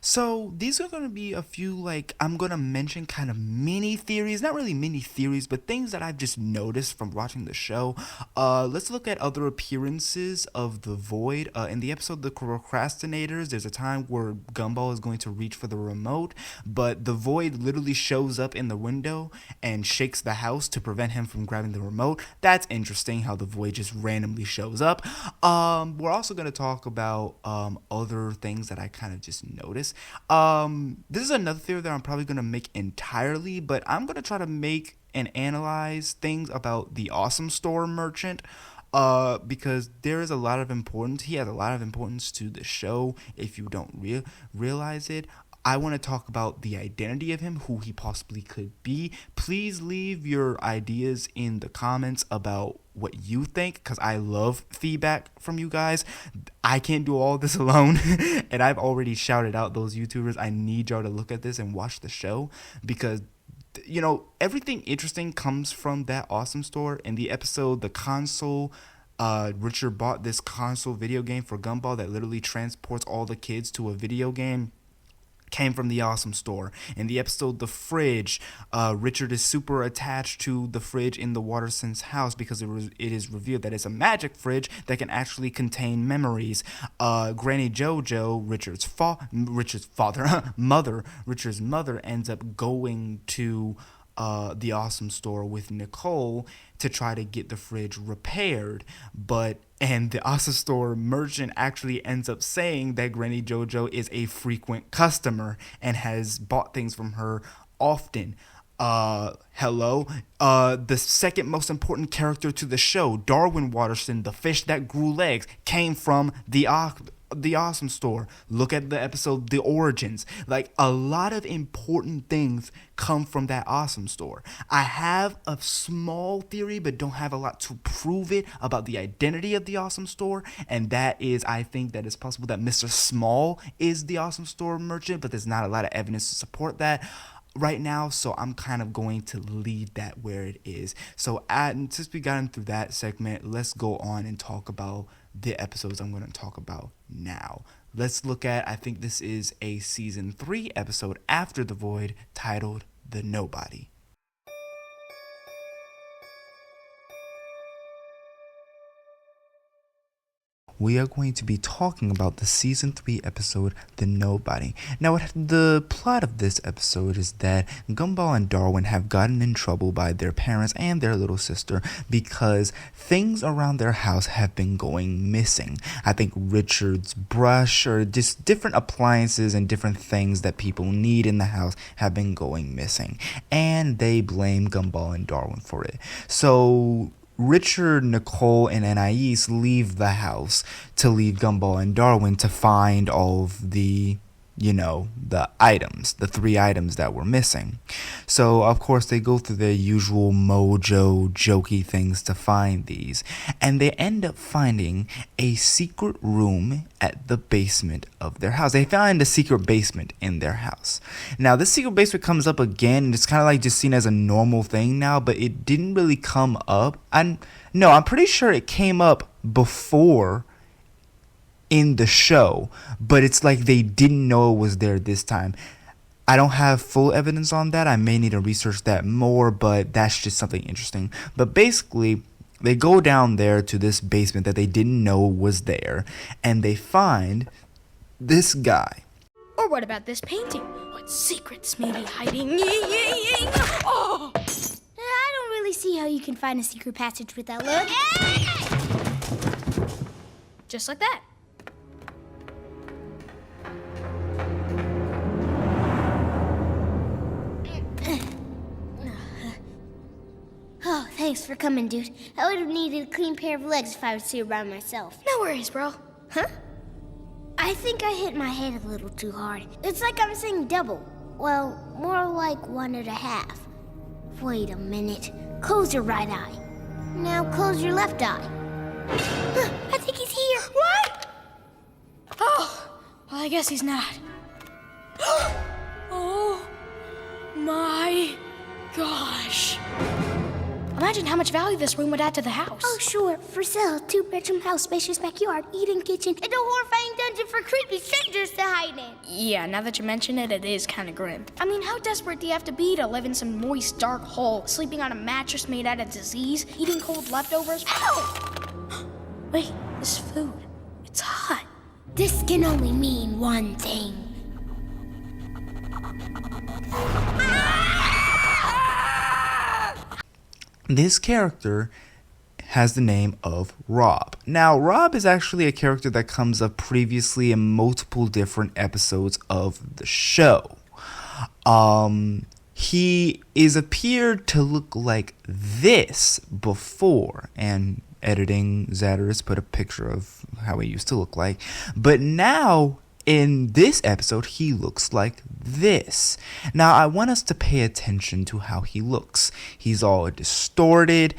So these are going to be a few, like, I'm going to mention kind of mini theories, not really mini theories, but things that I've just noticed from watching the show. Let's look at other appearances of the Void. In the episode The Procrastinators, there's a time where Gumball is going to reach for the remote, but the Void literally shows up in the window and shakes the house to prevent him from grabbing the remote. That's interesting how the Void just randomly shows up. We're also going to talk about other things that I kind of just noticed. This is another theory that I'm probably going to make entirely, but I'm going to try to make and analyze things about the Awesome Store merchant. Because there is a lot of importance. He has a lot of importance to the show if you don't realize it. I want to talk about the identity of him, who he possibly could be. Please leave your ideas in the comments about what you think, because I love feedback from you guys. I can't do all this alone, and I've already shouted out those YouTubers. I need y'all to look at this and watch the show, because everything interesting comes from that Awesome Store. In the episode The Console, Richard bought this console video game for Gumball that literally transports all the kids to a video game, came from the Awesome Store. In the episode The Fridge, Richard is super attached to the fridge in the Waterson's house because it is revealed that it's a magic fridge that can actually contain memories. Granny JoJo, Richard's mother, ends up going to the Awesome Store with Nicole to try to get the fridge repaired, and the Awesome Store merchant actually ends up saying that Granny JoJo is a frequent customer and has bought things from her often. Hello. The second most important character to the show, Darwin Waterson, the fish that grew legs, came from the Awesome Store. Look at the episode The Origins. Like, a lot of important things come from that Awesome Store. I have a small theory but don't have a lot to prove it about the identity of the Awesome Store, and that is, I think that it's possible that Mr. Small is the Awesome Store merchant, but there's not a lot of evidence to support that right now, so I'm kind of going to leave that where it is. So since we gotten through that segment, let's go on and talk about the episodes I'm going to talk about now. Let's look at, I think this is a season 3 episode after The Void, titled The Nobody. We are going to be talking about the season 3 episode, The Nobody. Now, the plot of this episode is that Gumball and Darwin have gotten in trouble by their parents and their little sister because things around their house have been going missing. I think Richard's brush, or just different appliances and different things that people need in the house, have been going missing. And they blame Gumball and Darwin for it. So Richard, Nicole, and Anais leave the house to leave Gumball and Darwin to find all of the items, the 3 items that were missing. So, of course, they go through their usual mojo, jokey things to find these. And they end up finding a secret room at the basement of their house. They find a secret basement in their house. Now, this secret basement comes up again, and it's kind of like just seen as a normal thing now, but it didn't really come up. I'm pretty sure it came up before in the show, but it's like they didn't know it was there this time. I don't have full evidence on that. I may need to research that more, but that's just something interesting. But basically, they go down there to this basement that they didn't know was there, and they find this guy. Or what about this painting? What secrets may be hiding? Oh! I don't really see how you can find a secret passage with that look. Just like that. Oh, thanks for coming, dude. I would have needed a clean pair of legs if I was here by myself. No worries, bro. Huh? I think I hit my head a little too hard. It's like I'm saying double. Well, more like 1.5. Wait a minute. Close your right eye. Now close your left eye. I think he's here. What? Oh, well, I guess he's not. Oh my gosh. Imagine how much value this room would add to the house. Oh, sure. For sale, 2-bedroom house, spacious backyard, eating kitchen, and a horrifying dungeon for creepy strangers to hide in. Yeah, now that you mention it, it is kind of grim. I mean, how desperate do you have to be to live in some moist, dark hole, sleeping on a mattress made out of disease, eating cold leftovers? Ow! Wait, this food. It's hot. This can only mean one thing. This character has the name of Rob. Now, Rob is actually a character that comes up previously in multiple different episodes of the show. He is appeared to look like this before, and editing Zadarus put a picture of how he used to look like. But now, in this episode, he looks like this. Now, I want us to pay attention to how he looks. He's all distorted.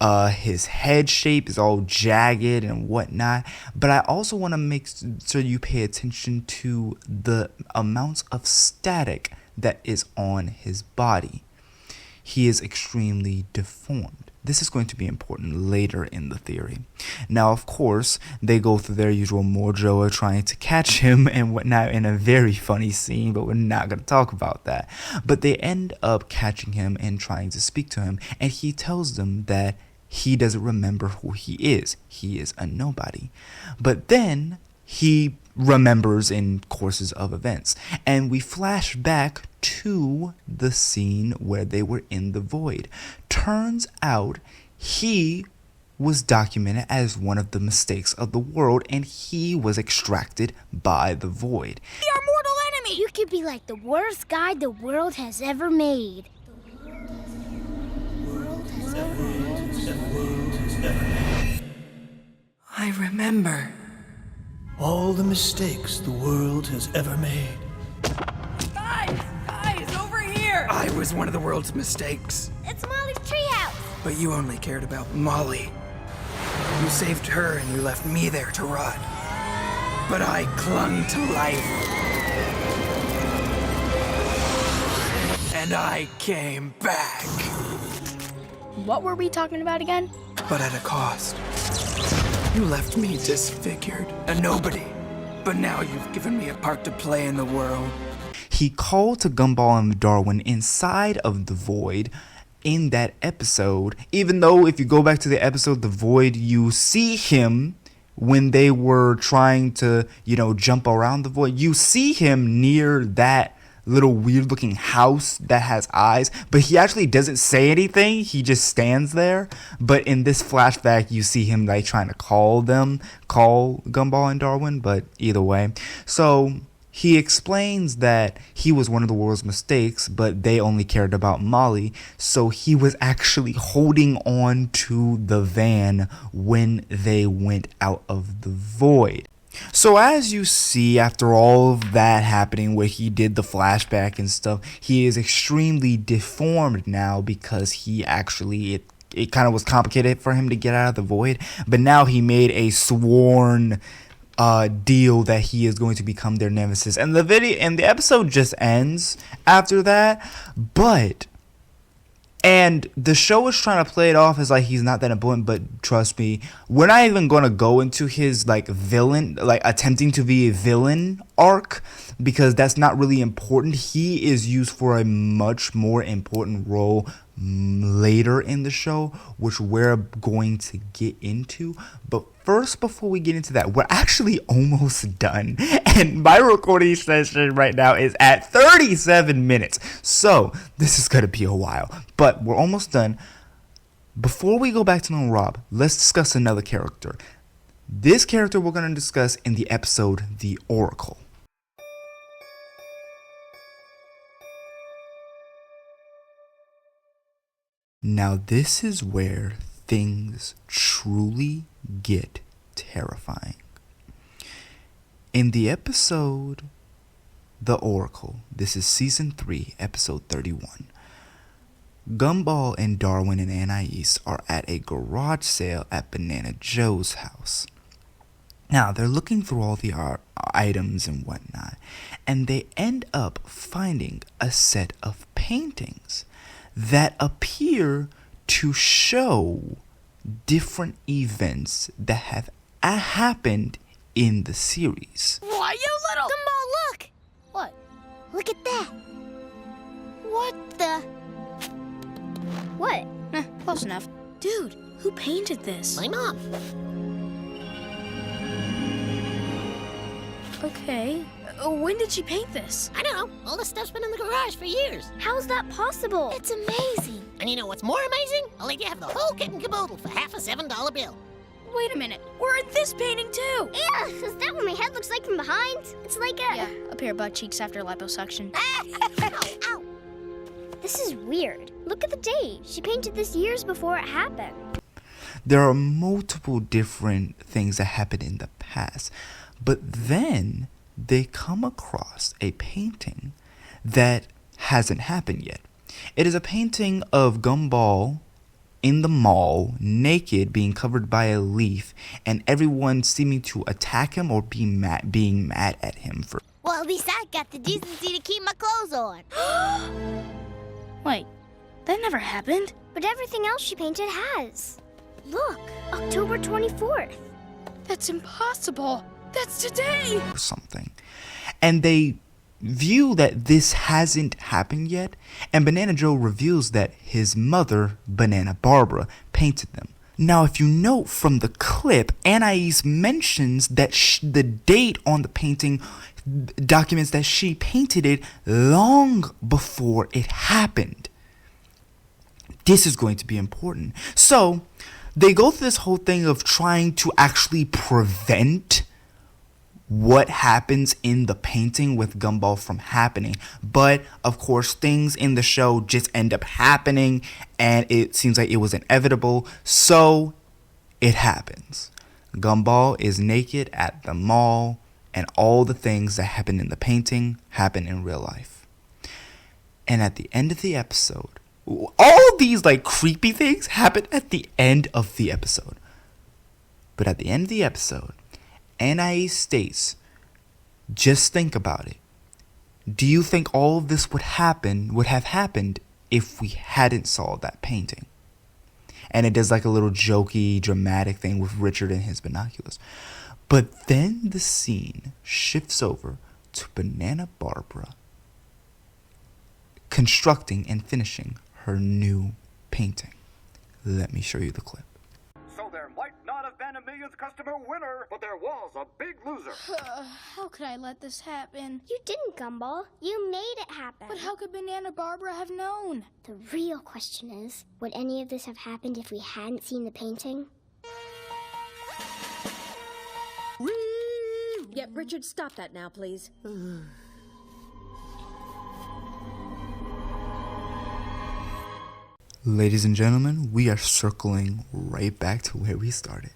His head shape is all jagged and whatnot. But I also want to make sure you pay attention to the amounts of static that is on his body. He is extremely deformed. This is going to be important later in the theory. Now, of course, they go through their usual mojo of trying to catch him and whatnot in a very funny scene, but we're not going to talk about that. But they end up catching him and trying to speak to him, and he tells them that he doesn't remember who he is. He is a nobody. But then he remembers in courses of events, and we flash back to the scene where they were in the void. Turns out he was documented as one of the mistakes of the world, and he was extracted by the void. Our mortal enemy! You could be like the worst guy the world has ever made. I remember. All the mistakes the world has ever made. Guys, over here! I was one of the world's mistakes. It's Molly's treehouse. But you only cared about Molly. You saved her and you left me there to rot. But I clung to life. And I came back. What were we talking about again? But at a cost. You left me disfigured, a nobody. But now you've given me a part to play in the world. He called to Gumball and Darwin inside of the void in that episode. Even though if you go back to the episode The Void, you see him when they were trying to, jump around the void. You see him near that little weird looking house that has eyes, but he actually doesn't say anything. He just stands there. But in this flashback, you see him like trying to call Gumball and Darwin, but either way. So he explains that he was one of the world's mistakes, but they only cared about Molly. So he was actually holding on to the van when they went out of the void. So as you see, after all of that happening where he did the flashback and stuff, he is extremely deformed now because he actually, it kind of was complicated for him to get out of the void. But now he made a sworn deal that he is going to become their nemesis. And the episode just ends after that. And the show is trying to play it off as like he's not that important, but trust me, we're not even going to go into his villain, attempting to be a villain arc, because that's not really important. He is used for a much more important role later in the show, which we're going to get into. But first, before we get into that, we're actually almost done, and my recording session right now is at 37 minutes, so this is going to be a while, but we're almost done. Before we go back to know Rob, let's discuss another character. This character we're going to discuss in the episode The Oracle. Now this is where things truly get terrifying. In the episode The Oracle, this is season 3, episode 31, Gumball and Darwin and Anais are at a garage sale at Banana Joe's house. Now they're looking through all the art items and whatnot, and they end up finding a set of paintings that appear to show different events that have happened in the series. Why, you little... Gumball, look! What? Look at that! What The... What? Close enough. Dude, who painted this? My mom. Okay. When did she paint this? I don't know. All this stuff's been in the garage for years. How's that possible? It's amazing. And you know what's more amazing? I'll let you have the whole kit and caboodle for half a $7 bill. Wait a minute. We're in this painting too! Yeah, is that what my head looks like from behind? It's like a... Yeah, a pair of butt cheeks after liposuction. Ow, ow. This is weird. Look at the date. She painted this years before it happened. There are multiple different things that happened in the past, but then they come across a painting that hasn't happened yet. It is a painting of Gumball in the mall, naked, being covered by a leaf, and everyone seeming to attack him or being mad at him for... Well, at least I got the decency to keep my clothes on. Wait, that never happened? But everything else she painted has. Look, October 24th. That's impossible. That's today! or something. And they view that this hasn't happened yet, and Banana Joe reveals that his mother, Banana Barbara, painted them. Now, if you note from the clip, Anais mentions that the date on the painting documents that she painted it long before it happened. This is going to be important. So, they go through this whole thing of trying to actually prevent what happens in the painting with Gumball from happening. But, of course, things in the show just end up happening, and it seems like it was inevitable, so it happens. Gumball is naked at the mall, and all the things that happen in the painting happen in real life. And at the end of the episode, all these like creepy things happen at the end of the episode. But at the end of the episode, Anais states, just think about it. Do you think all of this would have happened if we hadn't saw that painting? And it does like a little jokey, dramatic thing with Richard and his binoculars. But then the scene shifts over to Banana Barbara constructing and finishing her new painting. Let me show you the clip. So there might not have been a millionth customer winner, but there was a big loser. How could I let this happen? You didn't, Gumball. You made it happen. But how could Banana Barbara have known? The real question is, would any of this have happened if we hadn't seen the painting? Yep, Richard, stop that now, please. Ladies and gentlemen, we are circling right back to where we started.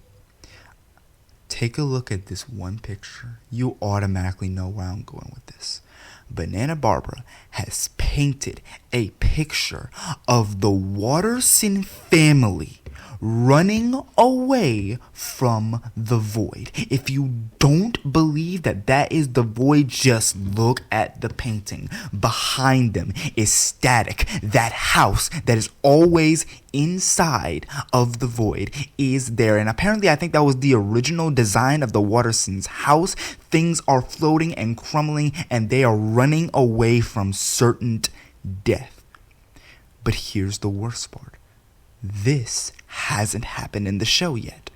Take a look at this one picture. You automatically know where I'm going with this. Banana Barbara has painted a picture of the Watterson family running away from the void. If you don't believe that that is the void, just look at the painting. Behind them is static. That house that is always inside of the void is there. And apparently I think that was the original design of the Wattersons' house. Things are floating and crumbling, and they are running away from certain death. But here's the worst part. This hasn't happened in the show yet.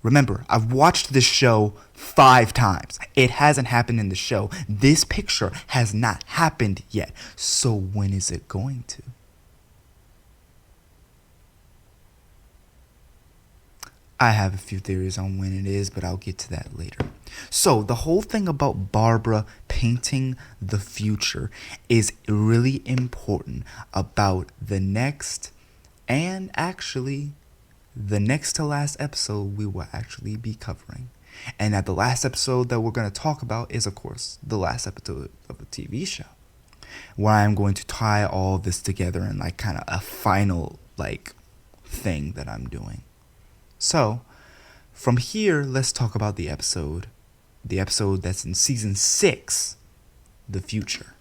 Remember, I've watched this show 5 times. It hasn't happened in the show. This picture has not happened yet. So when is it going to? I have a few theories on when it is, but I'll get to that later. So the whole thing about Barbara painting the future is really important about the next, and actually the next to last episode we will actually be covering. And that the last episode that we're going to talk about is, of course, the last episode of the TV show, where I'm going to tie all this together in like kind of a final like thing that I'm doing. So, from here, let's talk about the episode that's in season 6, The Future.